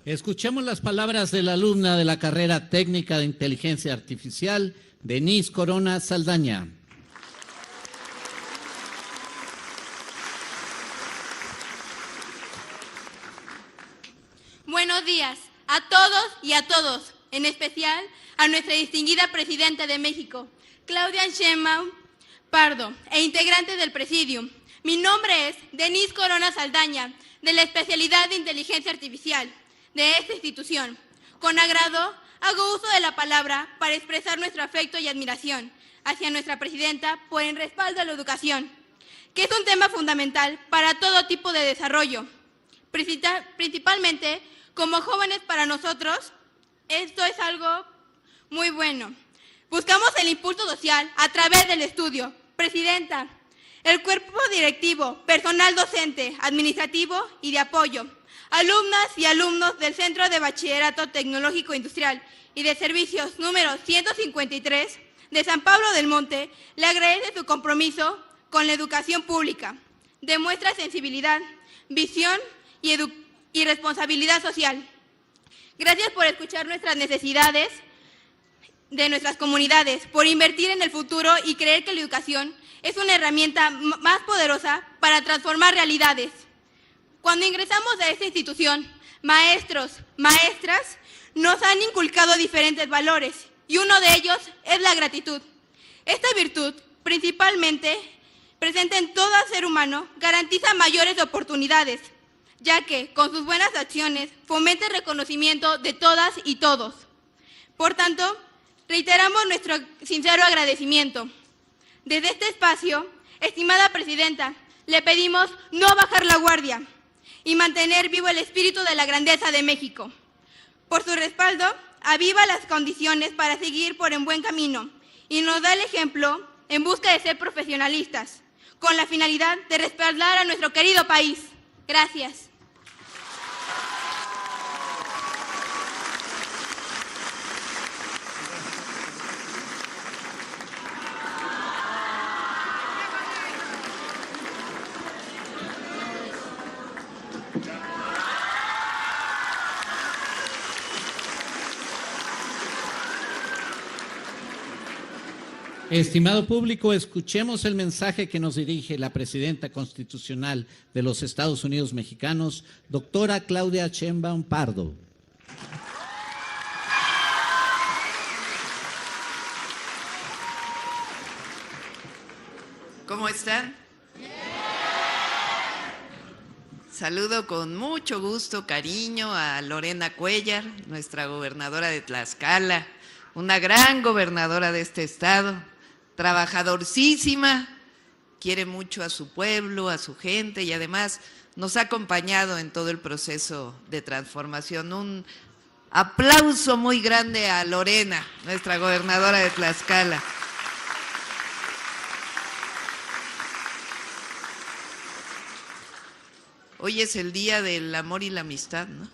Escuchemos las palabras de la alumna de la carrera técnica de inteligencia artificial, Denise Corona Saldaña. Buenos días a todos y a todos, en especial a nuestra distinguida Presidenta de México, Claudia Sheinbaum Pardo, e integrantes del Presidium. Mi nombre es Denise Corona Saldaña, de la especialidad de Inteligencia Artificial de esta institución. Con agrado, hago uso de la palabra para expresar nuestro afecto y admiración hacia nuestra Presidenta por el respaldo a la educación, que es un tema fundamental para todo tipo de desarrollo. Principalmente, como jóvenes, para nosotros, esto es algo muy bueno. Buscamos el impulso social a través del estudio. Presidenta, el cuerpo directivo, personal docente, administrativo y de apoyo, alumnas y alumnos del Centro de Bachillerato Tecnológico Industrial y de Servicios número 153 de San Pablo del Monte, le agradece su compromiso con la educación pública. Demuestra sensibilidad, visión y responsabilidad social. Gracias por escuchar nuestras necesidades de nuestras comunidades, por invertir en el futuro y creer que la educación es una herramienta más poderosa para transformar realidades. Cuando ingresamos a esta institución, maestros, maestras, nos han inculcado diferentes valores y uno de ellos es la gratitud. Esta virtud, principalmente presente en todo ser humano, garantiza mayores oportunidades, ya que con sus buenas acciones fomenta el reconocimiento de todas y todos. Por tanto, reiteramos nuestro sincero agradecimiento. Desde este espacio, estimada Presidenta, le pedimos no bajar la guardia y mantener vivo el espíritu de la grandeza de México. Por su respaldo, aviva las condiciones para seguir por un buen camino y nos da el ejemplo en busca de ser profesionalistas, con la finalidad de respaldar a nuestro querido país. Gracias. Estimado público, escuchemos el mensaje que nos dirige la Presidenta Constitucional de los Estados Unidos Mexicanos, doctora Claudia Sheinbaum Pardo. ¿Cómo están? Saludo con mucho gusto, cariño a Lorena Cuéllar, nuestra gobernadora de Tlaxcala, una gran gobernadora de este estado, trabajadorcísima, quiere mucho a su pueblo, a su gente y además nos ha acompañado en todo el proceso de transformación. Un aplauso muy grande a Lorena, nuestra gobernadora de Tlaxcala. Hoy es el Día del Amor y la Amistad, ¿no?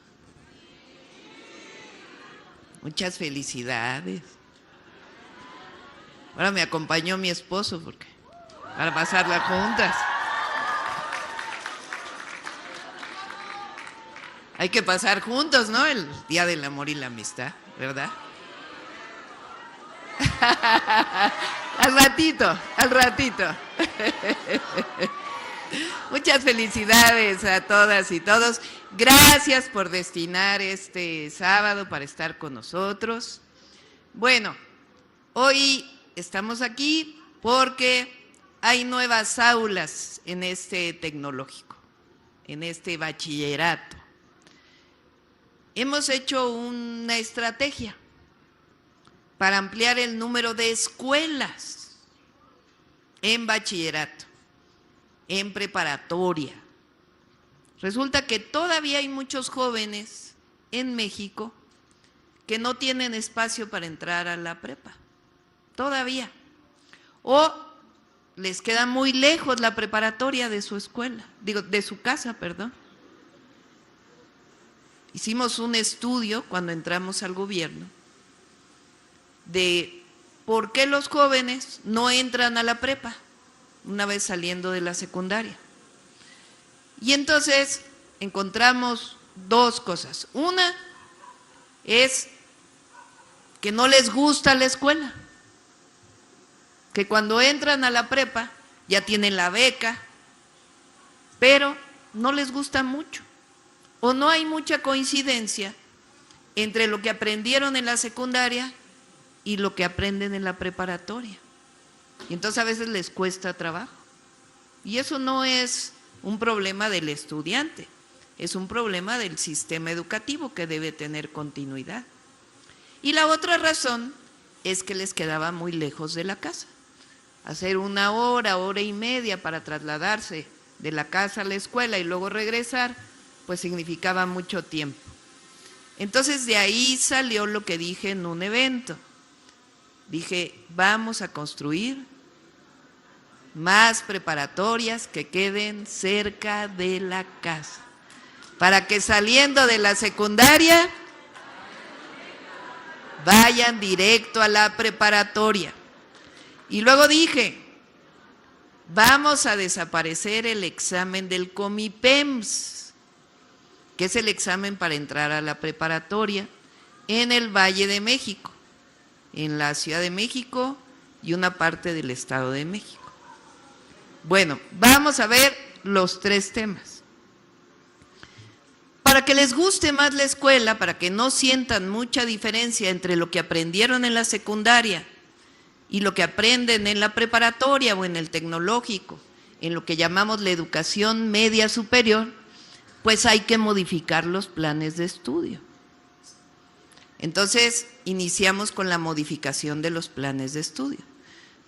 Muchas felicidades. Ahora me acompañó mi esposo para pasarla juntas. Hay que pasar juntos, ¿no? El Día del Amor y la Amistad, ¿verdad? Al ratito, al ratito. Muchas felicidades a todas y todos. Gracias por destinar este sábado para estar con nosotros. Bueno, hoy estamos aquí porque hay nuevas aulas en este tecnológico, en este bachillerato. Hemos hecho una estrategia para ampliar el número de escuelas en bachillerato, en preparatoria. Resulta que todavía hay muchos jóvenes en México que no tienen espacio para entrar a la prepa, todavía. O les queda muy lejos la preparatoria de su escuela, de su casa, perdón. Hicimos un estudio cuando entramos al gobierno de por qué los jóvenes no entran a la prepa una vez saliendo de la secundaria. Y entonces encontramos dos cosas. Una es que no les gusta la escuela, que cuando entran a la prepa ya tienen la beca, pero no les gusta mucho, o no hay mucha coincidencia entre lo que aprendieron en la secundaria y lo que aprenden en la preparatoria. Y entonces a veces les cuesta trabajo. Y eso no es un problema del estudiante, es un problema del sistema educativo que debe tener continuidad. Y la otra razón es que les quedaba muy lejos de la casa. Hacer 1 hora, hora y media para trasladarse de la casa a la escuela y luego regresar, pues significaba mucho tiempo. Entonces de ahí salió lo que dije en un evento. Dije, vamos a construir más preparatorias que queden cerca de la casa, para que saliendo de la secundaria vayan directo a la preparatoria. Y luego dije, vamos a desaparecer el examen del Comipems, que es el examen para entrar a la preparatoria en el Valle de México, en la Ciudad de México y una parte del Estado de México. Bueno, vamos a ver los 3 temas. Para que les guste más la escuela, para que no sientan mucha diferencia entre lo que aprendieron en la secundaria y lo que aprenden en la preparatoria o en el tecnológico, en lo que llamamos la educación media superior, pues hay que modificar los planes de estudio. Entonces, iniciamos con la modificación de los planes de estudio.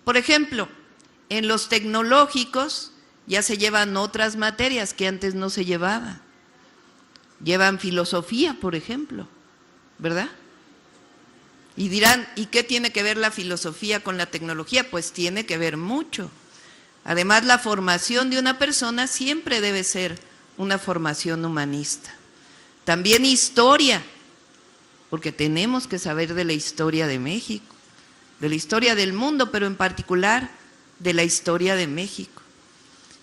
Por ejemplo, en los tecnológicos ya se llevan otras materias que antes no se llevaban. Llevan filosofía, por ejemplo, ¿verdad? Y dirán, ¿y qué tiene que ver la filosofía con la tecnología? Pues tiene que ver mucho. Además, la formación de una persona siempre debe ser una formación humanista. También historia, porque tenemos que saber de la historia de México, de la historia del mundo, pero en particular de la historia de México.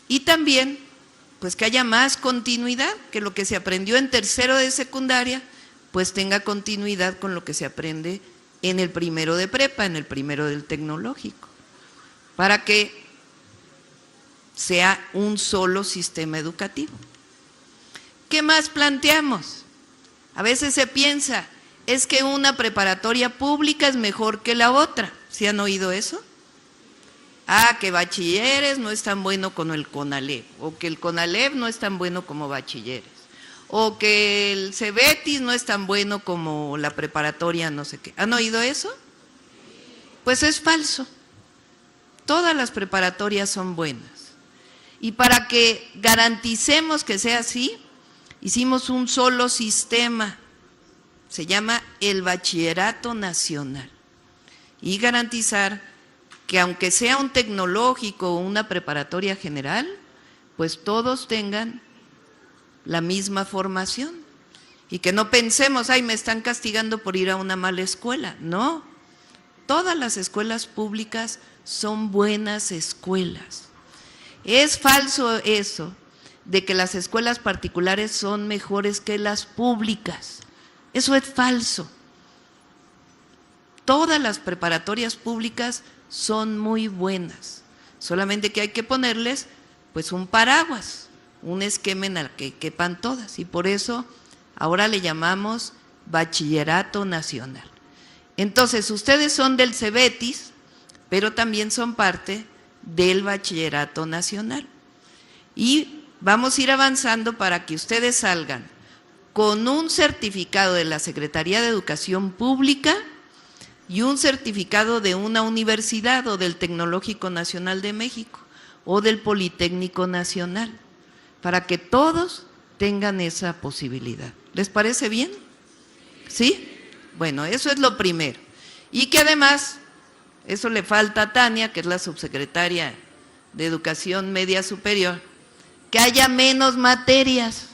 Y también, pues que haya más continuidad, que lo que se aprendió en tercero de secundaria, pues tenga continuidad con lo que se aprende en el primero de prepa, en el primero del tecnológico, para que sea un solo sistema educativo. ¿Qué más planteamos? A veces se piensa, es que una preparatoria pública es mejor que la otra. ¿Sí han oído eso? Ah, que bachilleres no es tan bueno como el CONALEP, o que el CONALEP no es tan bueno como bachilleres, o que el CEBETIS no es tan bueno como la preparatoria no sé qué. ¿Han oído eso? Pues es falso. Todas las preparatorias son buenas. Y para que garanticemos que sea así, hicimos un solo sistema, se llama el Bachillerato Nacional, y garantizar que aunque sea un tecnológico o una preparatoria general, pues todos tengan la misma formación y que no pensemos, ay, me están castigando por ir a una mala escuela. No, todas las escuelas públicas son buenas escuelas. Es falso eso de que las escuelas particulares son mejores que las públicas. Eso es falso. Todas las preparatorias públicas son muy buenas, solamente que hay que ponerles pues un paraguas, un esquema en el que quepan todas, y por eso ahora le llamamos Bachillerato Nacional. Entonces, ustedes son del CEBETIS, pero también son parte del Bachillerato Nacional. Y vamos a ir avanzando para que ustedes salgan con un certificado de la Secretaría de Educación Pública y un certificado de una universidad o del Tecnológico Nacional de México o del Politécnico Nacional, para que todos tengan esa posibilidad. ¿Les parece bien? ¿Sí? Bueno, eso es lo primero. Y que además, eso le falta a Tania, que es la subsecretaria de Educación Media Superior, que haya menos materias.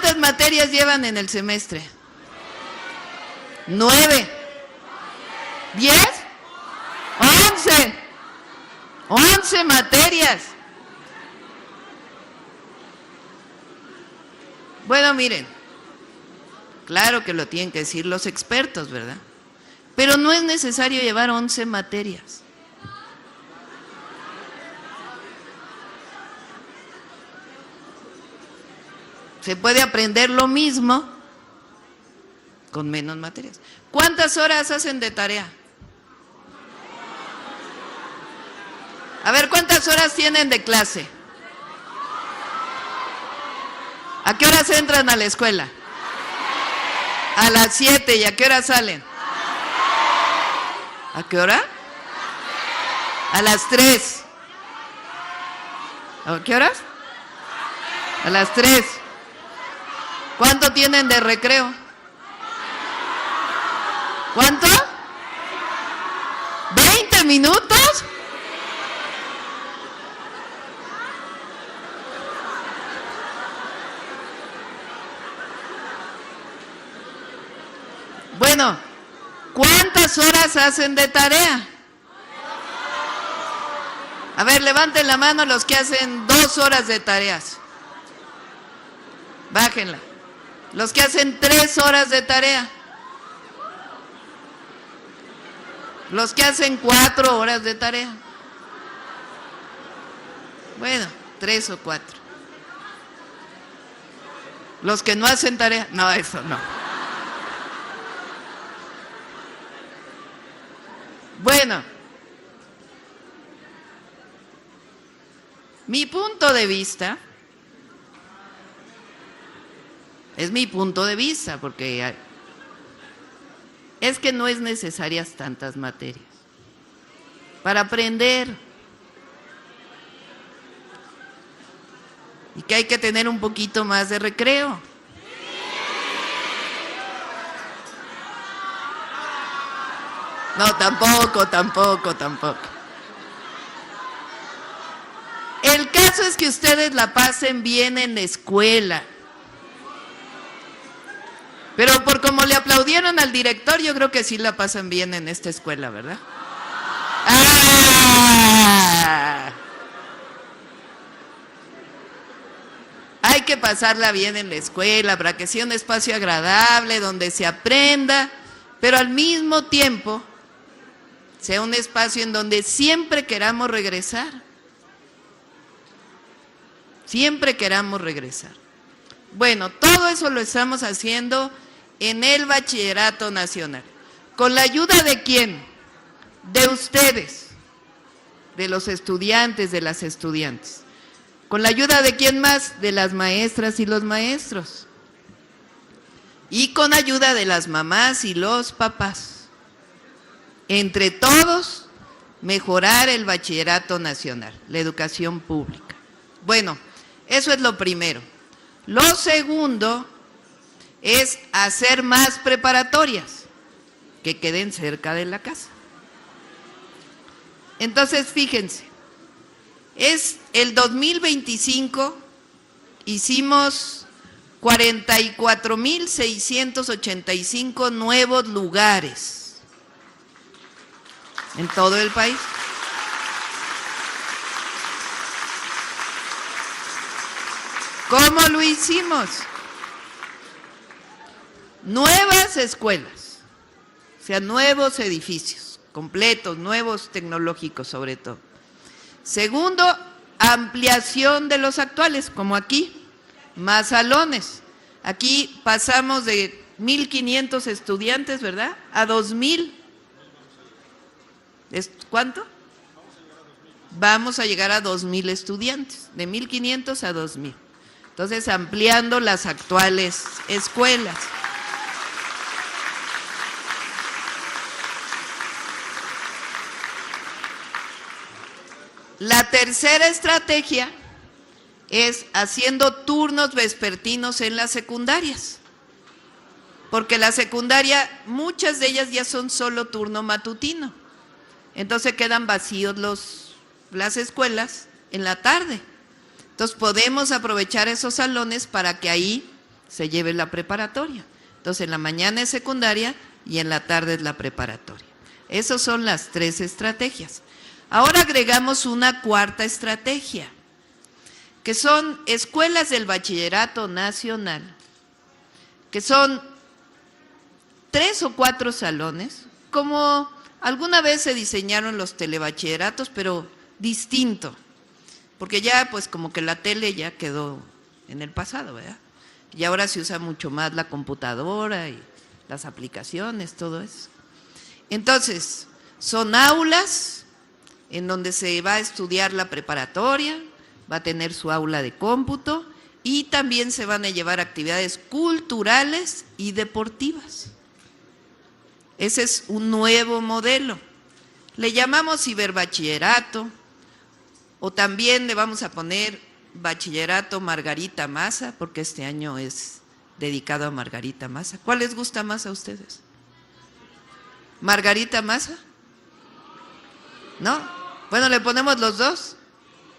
¿Cuántas materias llevan en el semestre? 9. 10. 11. 11 materias. Bueno, miren, claro que lo tienen que decir los expertos, ¿verdad? Pero no es necesario llevar 11 materias. Se puede aprender lo mismo con menos materias. ¿Cuántas horas hacen de tarea? A ver, ¿cuántas horas tienen de clase? ¿A qué horas entran a la escuela? A las 7. ¿Y a qué hora salen? ¿A qué hora? A las 3. ¿A qué horas? A las 3. ¿Cuánto tienen de recreo? ¿Cuánto? ¿20 minutos? Bueno, ¿cuántas horas hacen de tarea? A ver, levanten la mano los que hacen 2 horas de tareas. Bájenla. Los que hacen 3 horas de tarea. Los que hacen 4 horas de tarea. Bueno, 3 o 4. Los que no hacen tarea. No, eso no. Bueno, mi punto de vista es mi punto de vista, porque es que no es necesarias tantas materias para aprender, y que hay que tener un poquito más de recreo. No, tampoco. El caso es que ustedes la pasen bien en la escuela. Pero por como le aplaudieron al director, yo creo que sí la pasan bien en esta escuela, ¿verdad? ¡Ah! Hay que pasarla bien en la escuela para que sea un espacio agradable donde se aprenda, pero al mismo tiempo sea un espacio en donde siempre queramos regresar. Siempre queramos regresar. Bueno, todo eso lo estamos haciendo en el Bachillerato Nacional. ¿Con la ayuda de quién? De ustedes, de los estudiantes, de las estudiantes. ¿Con la ayuda de quién más? De las maestras y los maestros. Y con ayuda de las mamás y los papás. Entre todos, mejorar el Bachillerato Nacional, la educación pública. Bueno, eso es lo primero. Lo segundo es hacer más preparatorias que queden cerca de la casa. Entonces, fíjense, es el 2025, hicimos 44,685 nuevos lugares en todo el país. ¿Cómo lo hicimos? Nuevas escuelas, o sea, nuevos edificios completos, nuevos tecnológicos sobre todo. Segundo, ampliación de los actuales, como aquí, más salones. Aquí pasamos de 1,500 estudiantes, ¿verdad?, a 2,000. ¿Cuánto? Vamos a llegar a 2,000 estudiantes, de 1,500 a 2,000. Entonces, ampliando las actuales escuelas. La tercera estrategia es haciendo turnos vespertinos en las secundarias, porque la secundaria, muchas de ellas ya son solo turno matutino, entonces quedan vacíos las escuelas en la tarde. Entonces podemos aprovechar esos salones para que ahí se lleve la preparatoria. Entonces, en la mañana es secundaria y en la tarde es la preparatoria. Esas son las 3 estrategias. Ahora agregamos una cuarta estrategia, que son escuelas del bachillerato nacional, que son 3 o 4 salones, como alguna vez se diseñaron los telebachilleratos, pero distinto, porque ya pues como que la tele ya quedó en el pasado, ¿verdad? Y ahora se usa mucho más la computadora y las aplicaciones, todo eso. Entonces, son aulas en donde se va a estudiar la preparatoria, va a tener su aula de cómputo y también se van a llevar actividades culturales y deportivas. Ese es un nuevo modelo. Le llamamos ciberbachillerato o también le vamos a poner bachillerato Margarita Maza, porque este año es dedicado a Margarita Maza. ¿Cuál les gusta más a ustedes? ¿Margarita Maza? ¿No? Bueno, le ponemos los dos.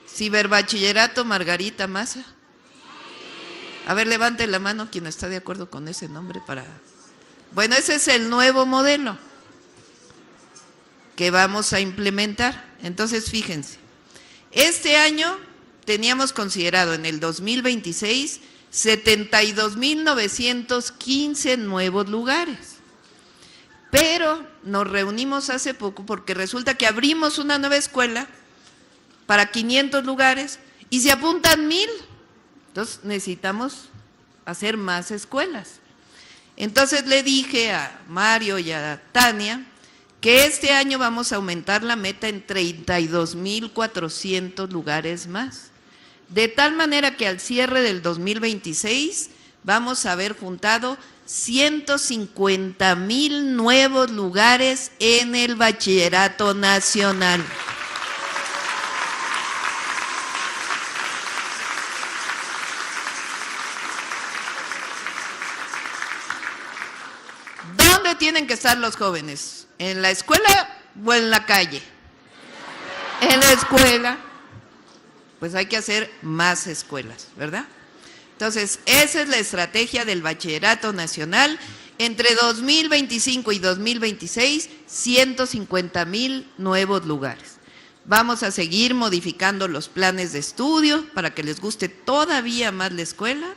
Ciberbachillerato Margarita Maza. A ver, levante la mano quien está de acuerdo con ese nombre para… Bueno, ese es el nuevo modelo que vamos a implementar. Entonces, fíjense, este año teníamos considerado en el 2026 72,915 nuevos lugares. Pero nos reunimos hace poco porque resulta que abrimos una nueva escuela para 500 lugares y se apuntan 1,000. Entonces necesitamos hacer más escuelas. Entonces le dije a Mario y a Tania que este año vamos a aumentar la meta en 32,400 lugares más. De tal manera que al cierre del 2026 vamos a haber juntado 150,000 nuevos lugares en el bachillerato nacional. ¿Dónde tienen que estar los jóvenes? ¿En la escuela o en la calle? En la escuela. Pues hay que hacer más escuelas, ¿verdad? Entonces, esa es la estrategia del bachillerato nacional. Entre 2025 y 2026, 150,000 nuevos lugares. Vamos a seguir modificando los planes de estudio para que les guste todavía más la escuela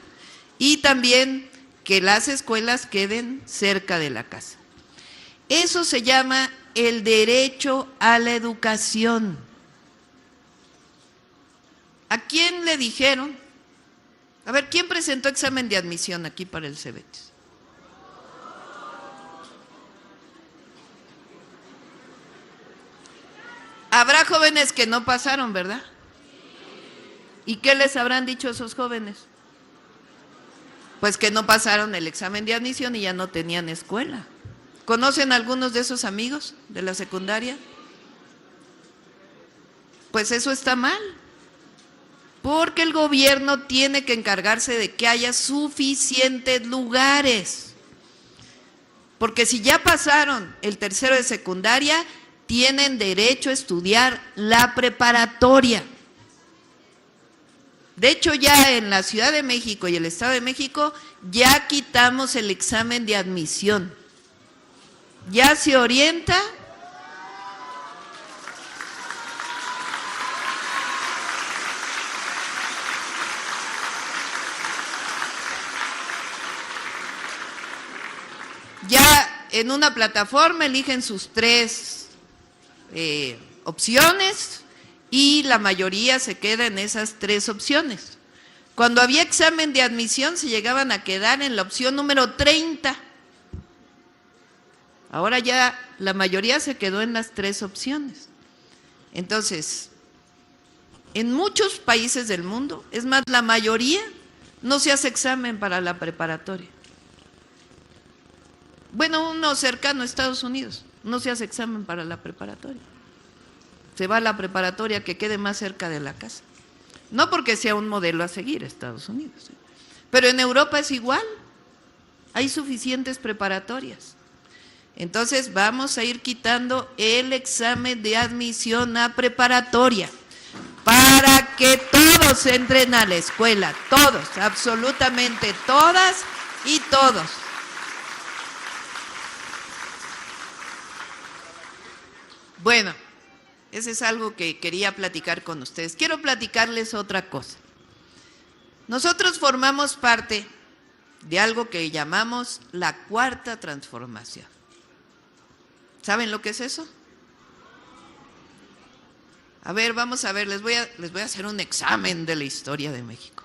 y también que las escuelas queden cerca de la casa. Eso se llama el derecho a la educación. ¿A quién le dijeron? A ver, ¿quién presentó examen de admisión aquí para el Cebetis? Habrá jóvenes que no pasaron, ¿verdad? ¿Y qué les habrán dicho esos jóvenes? Pues que no pasaron el examen de admisión y ya no tenían escuela. ¿Conocen algunos de esos amigos de la secundaria? Pues eso está mal, porque el gobierno tiene que encargarse de que haya suficientes lugares. Porque si ya pasaron el tercero de secundaria, tienen derecho a estudiar la preparatoria. De hecho, ya en la Ciudad de México y el Estado de México ya quitamos el examen de admisión. Ya se orienta ya en una plataforma eligen sus 3 opciones y la mayoría se queda en esas 3 opciones. Cuando había examen de admisión se llegaban a quedar en la opción número 30. Ahora ya la mayoría se quedó en las 3 opciones. Entonces, en muchos países del mundo, es más, la mayoría no se hace examen para la preparatoria. Bueno, uno cercano a Estados Unidos, no se hace examen para la preparatoria. Se va a la preparatoria que quede más cerca de la casa. No porque sea un modelo a seguir Estados Unidos, pero en Europa es igual. Hay suficientes preparatorias. Entonces vamos a ir quitando el examen de admisión a preparatoria para que todos todos entren a la escuela, todos, absolutamente todas y todos. Bueno, ese es algo que quería platicar con ustedes. Quiero platicarles otra cosa. Nosotros formamos parte de algo que llamamos la Cuarta Transformación. ¿Saben lo que es eso? A ver, vamos a ver, les voy a hacer un examen de la historia de México.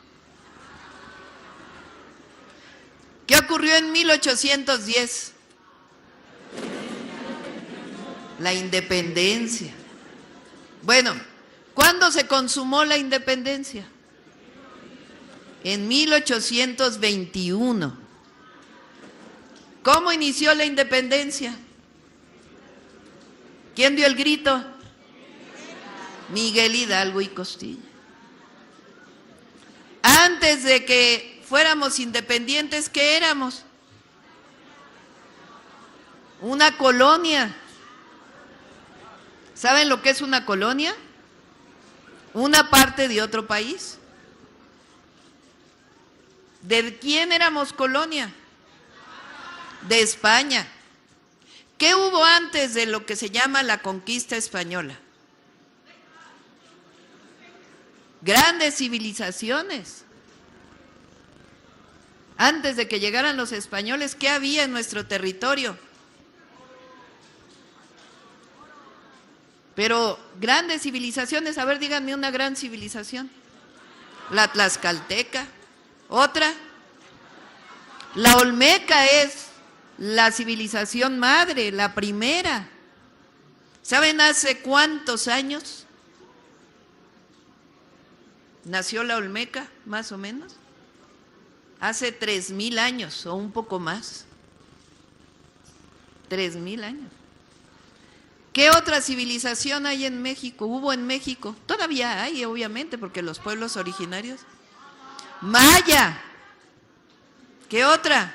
¿Qué ocurrió en 1810? La independencia. Bueno, ¿cuándo se consumó la independencia? En 1821. ¿Cómo inició la independencia? ¿Quién dio el grito? Miguel Hidalgo y Costilla. Antes de que fuéramos independientes, ¿qué éramos? Una colonia. ¿Saben lo que es una colonia? Una parte de otro país. ¿De quién éramos colonia? De España. ¿Qué hubo antes de lo que se llama la conquista española? Grandes civilizaciones. Antes de que llegaran los españoles, ¿qué había en nuestro territorio? Pero grandes civilizaciones, a ver, díganme una gran civilización. La tlaxcalteca. Otra. La olmeca es la civilización madre, la primera. ¿Saben hace cuántos años nació la olmeca, más o menos? Hace 3,000 años o un poco más. 3,000 años. ¿Qué otra civilización hay en México? ¿Hubo en México? Todavía hay, obviamente, porque los pueblos originarios. Maya. ¿Qué otra?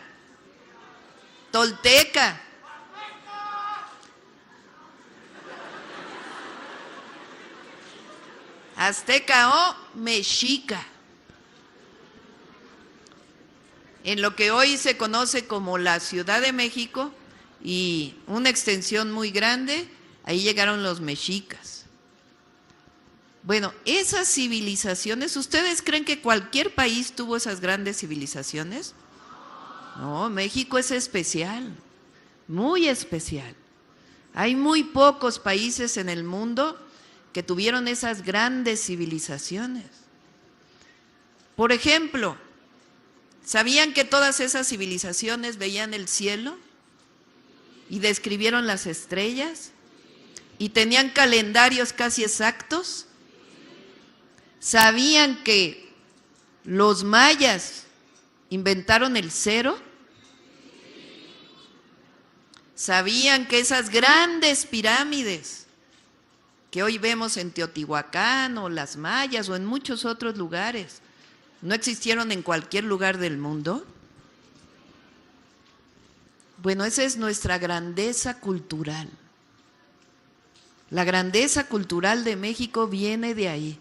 Tolteca. Azteca o mexica. En lo que hoy se conoce como la Ciudad de México y una extensión muy grande, ahí llegaron los mexicas. Bueno, esas civilizaciones, ¿ustedes creen que cualquier país tuvo esas grandes civilizaciones? No, México es especial, muy especial. Hay muy pocos países en el mundo que tuvieron esas grandes civilizaciones. Por ejemplo, ¿sabían que todas esas civilizaciones veían el cielo y describieron las estrellas y tenían calendarios casi exactos? ¿Sabían que los mayas inventaron el cero? ¿Sabían que esas grandes pirámides que hoy vemos en Teotihuacán o las mayas o en muchos otros lugares no existieron en cualquier lugar del mundo? Bueno, esa es nuestra grandeza cultural. La grandeza cultural de México viene de ahí.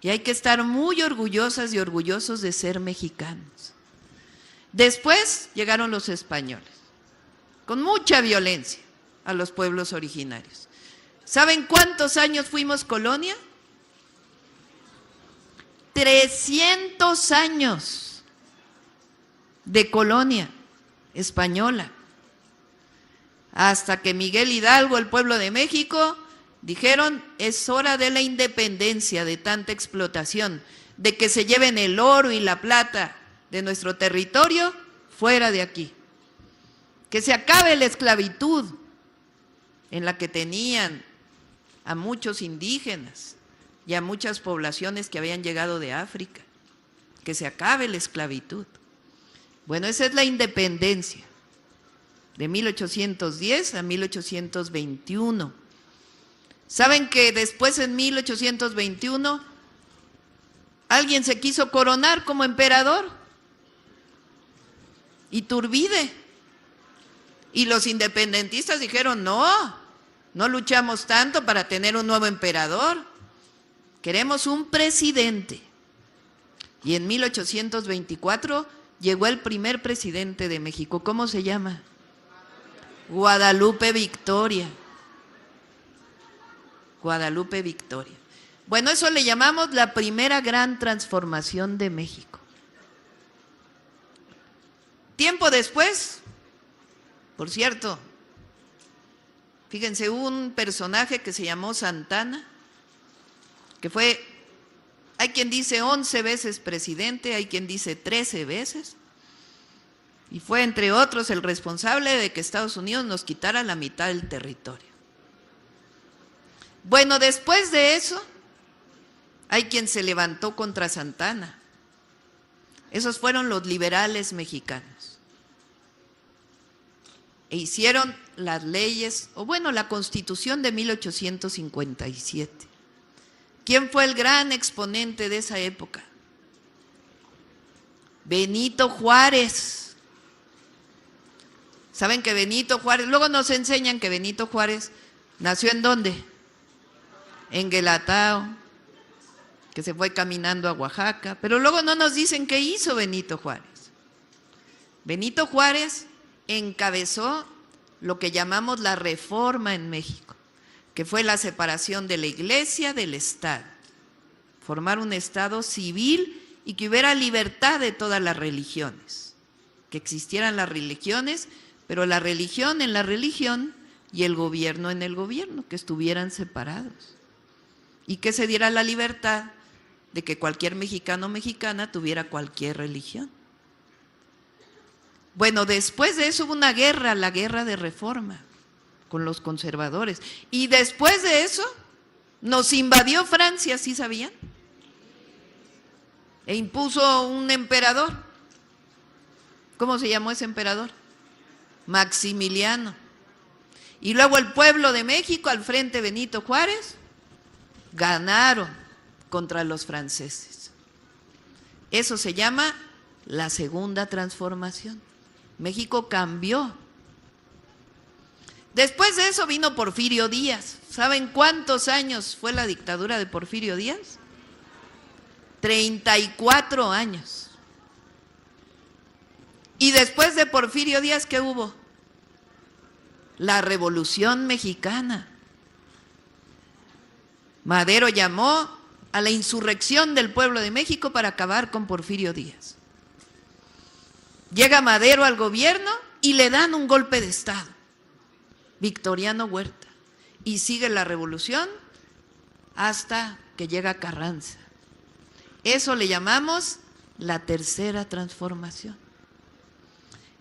Y hay que estar muy orgullosas y orgullosos de ser mexicanos. Después llegaron los españoles, con mucha violencia a los pueblos originarios. ¿Saben cuántos años fuimos colonia? 300 años de colonia española. Hasta que Miguel Hidalgo, el pueblo de México, dijeron, es hora de la independencia, de tanta explotación, de que se lleven el oro y la plata de nuestro territorio fuera de aquí. Que se acabe la esclavitud en la que tenían a muchos indígenas y a muchas poblaciones que habían llegado de África. Que se acabe la esclavitud. Bueno, esa es la independencia, de 1810 a 1821. ¿Saben que después en 1821 alguien se quiso coronar como emperador? Iturbide. Y los independentistas dijeron, no luchamos tanto para tener un nuevo emperador. Queremos un presidente Y en 1824 llegó el primer presidente de México. ¿Cómo se llama? Guadalupe Victoria. Guadalupe Victoria. Bueno, eso le llamamos la primera gran transformación de México. Tiempo después, por cierto, fíjense, hubo un personaje que se llamó Santana, que fue, hay quien dice 11 veces presidente, hay quien dice 13 veces, y fue entre otros el responsable de que Estados Unidos nos quitara la mitad del territorio. Bueno, después de eso, hay quien se levantó contra Santana. Esos fueron los liberales mexicanos. E hicieron las leyes, o bueno, la Constitución de 1857. ¿Quién fue el gran exponente de esa época? Benito Juárez. ¿Saben que Benito Juárez, luego nos enseñan que Benito Juárez nació en dónde? En Guelatao, que se fue caminando a Oaxaca, pero luego no nos dicen qué hizo Benito Juárez. Benito Juárez encabezó lo que llamamos la Reforma en México, que fue la separación de la Iglesia del Estado, formar un Estado civil y que hubiera libertad de todas las religiones, que existieran las religiones, pero la religión en la religión y el gobierno en el gobierno, que estuvieran separados, y que se diera la libertad de que cualquier mexicano o mexicana tuviera cualquier religión. Bueno, después de eso hubo una guerra, la guerra de Reforma, con los conservadores. Y después de eso nos invadió Francia, ¿sí sabían? E impuso un emperador. ¿Cómo se llamó ese emperador? Maximiliano. Y luego el pueblo de México, al frente Benito Juárez, ganaron contra los franceses. Eso se llama la segunda transformación. México cambió. Después de eso vino Porfirio Díaz. ¿Saben cuántos años fue la dictadura de Porfirio Díaz? 34 años. Y después de Porfirio Díaz, ¿qué hubo? La Revolución Mexicana. Madero llamó a la insurrección del pueblo de México para acabar con Porfirio Díaz. Llega Madero al gobierno y le dan un golpe de Estado, Victoriano Huerta, y sigue la revolución hasta que llega Carranza. Eso le llamamos la tercera transformación.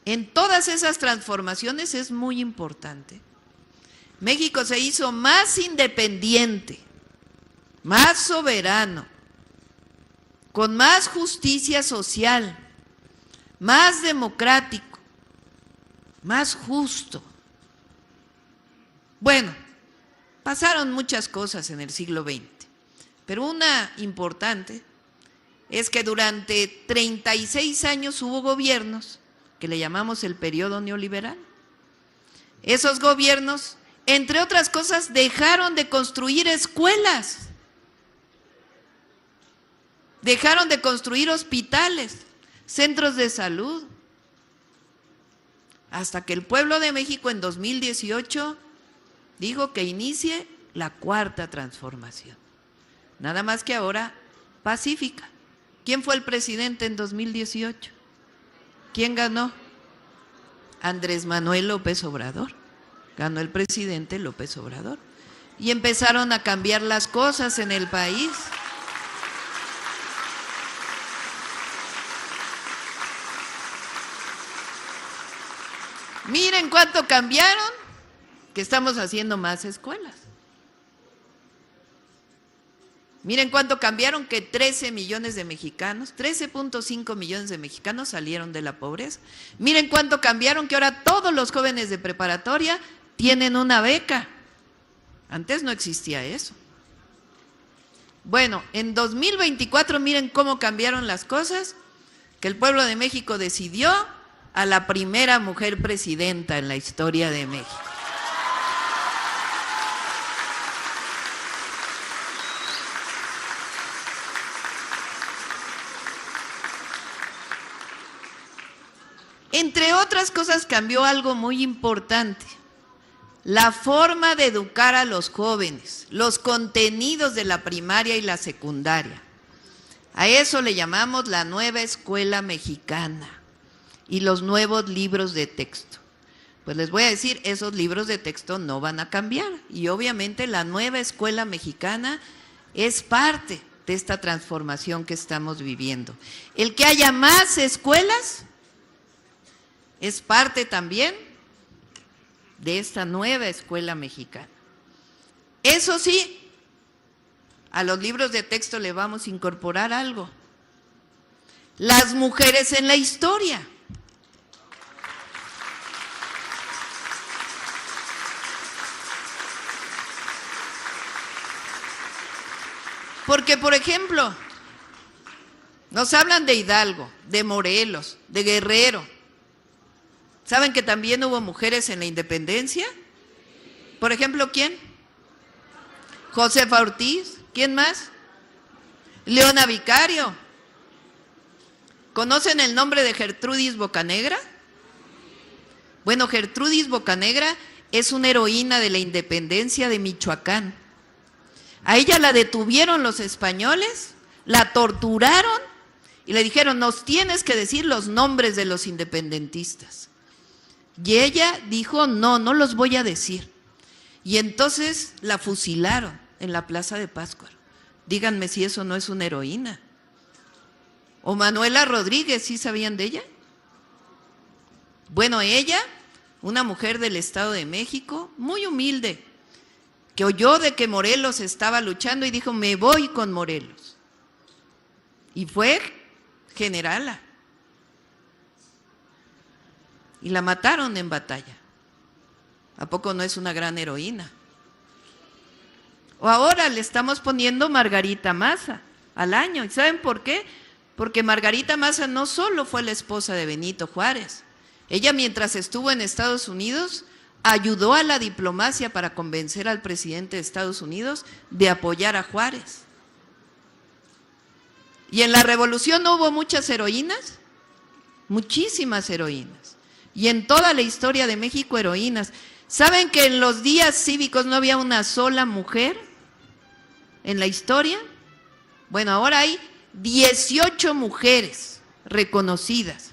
En todas esas transformaciones es muy importante. México se hizo más independiente, más soberano, con más justicia social, más democrático, más justo. Bueno, pasaron muchas cosas en el siglo XX, pero una importante es que durante 36 años hubo gobiernos que le llamamos el periodo neoliberal. Esos gobiernos, entre otras cosas, dejaron de construir escuelas, dejaron de construir hospitales, centros de salud, hasta que el pueblo de México en 2018 dijo que inicie la cuarta transformación. Nada más que ahora pacífica. ¿Quién fue el presidente en 2018? ¿Quién ganó? Andrés Manuel López Obrador. Ganó el presidente López Obrador. Y empezaron a cambiar las cosas en el país. Miren cuánto cambiaron, que estamos haciendo más escuelas. Miren cuánto cambiaron, que 13 millones de mexicanos, 13.5 millones de mexicanos salieron de la pobreza. Miren cuánto cambiaron, que ahora todos los jóvenes de preparatoria tienen una beca. Antes no existía eso. Bueno, en 2024 miren cómo cambiaron las cosas, que el pueblo de México decidió a la primera mujer presidenta en la historia de México. otras cosas cambió algo muy importante. La forma de educar a los jóvenes, los contenidos de la primaria y la secundaria. A eso le llamamos la nueva escuela mexicana y los nuevos libros de texto. Pues les voy a decir, esos libros de texto no van a cambiar y obviamente la nueva escuela mexicana es parte de esta transformación que estamos viviendo. El que haya más escuelas es parte también de esta nueva escuela mexicana. Eso sí, a los libros de texto le vamos a incorporar algo. Las mujeres en la historia. Porque, por ejemplo, nos hablan de Hidalgo, de Morelos, de Guerrero. ¿Saben que también hubo mujeres en la independencia? Por ejemplo, ¿quién? Josefa Ortiz. ¿Quién más? Leona Vicario. ¿Conocen el nombre de Gertrudis Bocanegra? Bueno, Gertrudis Bocanegra es una heroína de la independencia de Michoacán. A ella la detuvieron los españoles, la torturaron y le dijeron, nos tienes que decir los nombres de los independentistas. Y ella dijo, no, no los voy a decir. Y entonces la fusilaron en la Plaza de Pátzcuaro. Díganme si eso no es una heroína. O Manuela Rodríguez, ¿sí sabían de ella? Bueno, ella, una mujer del Estado de México, muy humilde, que oyó de que Morelos estaba luchando y dijo, me voy con Morelos. Y fue generala. Y la mataron en batalla. ¿A poco no es una gran heroína? O ahora le estamos poniendo Margarita Maza al año. ¿Y saben por qué? Porque Margarita Maza no solo fue la esposa de Benito Juárez. Ella, mientras estuvo en Estados Unidos, ayudó a la diplomacia para convencer al presidente de Estados Unidos de apoyar a Juárez. ¿Y en la revolución no hubo muchas heroínas? Muchísimas heroínas. Y en toda la historia de México, heroínas. ¿Saben que en los días cívicos no había una sola mujer en la historia? Bueno, ahora hay 18 mujeres reconocidas,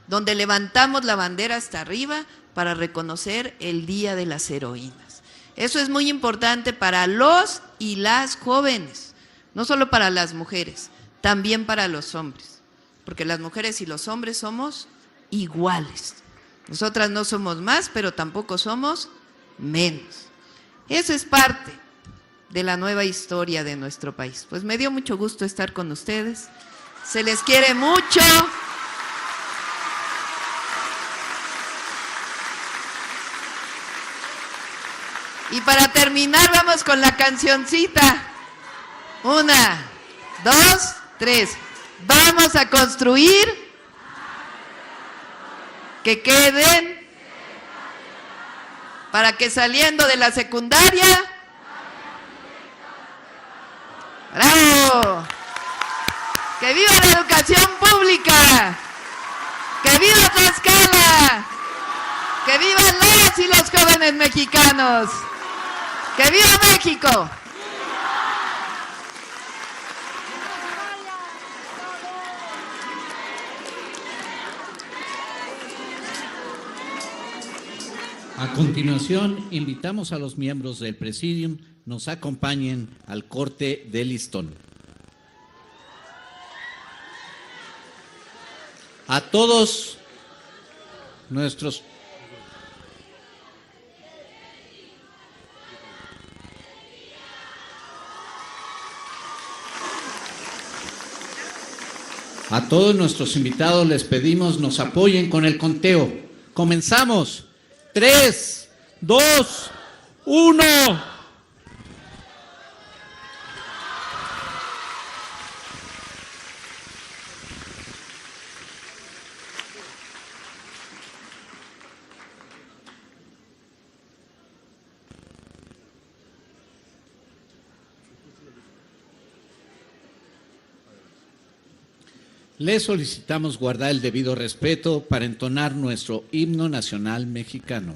donde levantamos la bandera hasta arriba para reconocer el Día de las Heroínas. Eso es muy importante para los y las jóvenes, no solo para las mujeres, también para los hombres, porque las mujeres y los hombres somos iguales. Nosotras no somos más, pero tampoco somos menos. Eso es parte de la nueva historia de nuestro país. Pues me dio mucho gusto estar con ustedes. Se les quiere mucho. Y para terminar vamos con la cancioncita. 1, 2, 3. Vamos a construir que queden para que saliendo de la secundaria. ¡Bravo! ¡Que viva la educación pública! ¡Que viva Tlaxcala! ¡Que vivan las y los jóvenes mexicanos! ¡Que viva México! A continuación, invitamos a los miembros del Presidium nos acompañen al corte de listón. A todos nuestros invitados les pedimos nos apoyen con el conteo. Comenzamos. 3, 2, 1. Le solicitamos guardar el debido respeto para entonar nuestro himno nacional mexicano.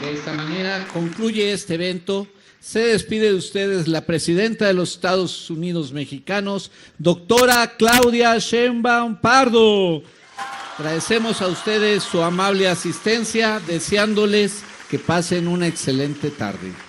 De esta manera concluye este evento. Se despide de ustedes la presidenta de los Estados Unidos mexicanos, doctora Claudia Sheinbaum Pardo. Agradecemos a ustedes su amable asistencia, deseándoles que pasen una excelente tarde.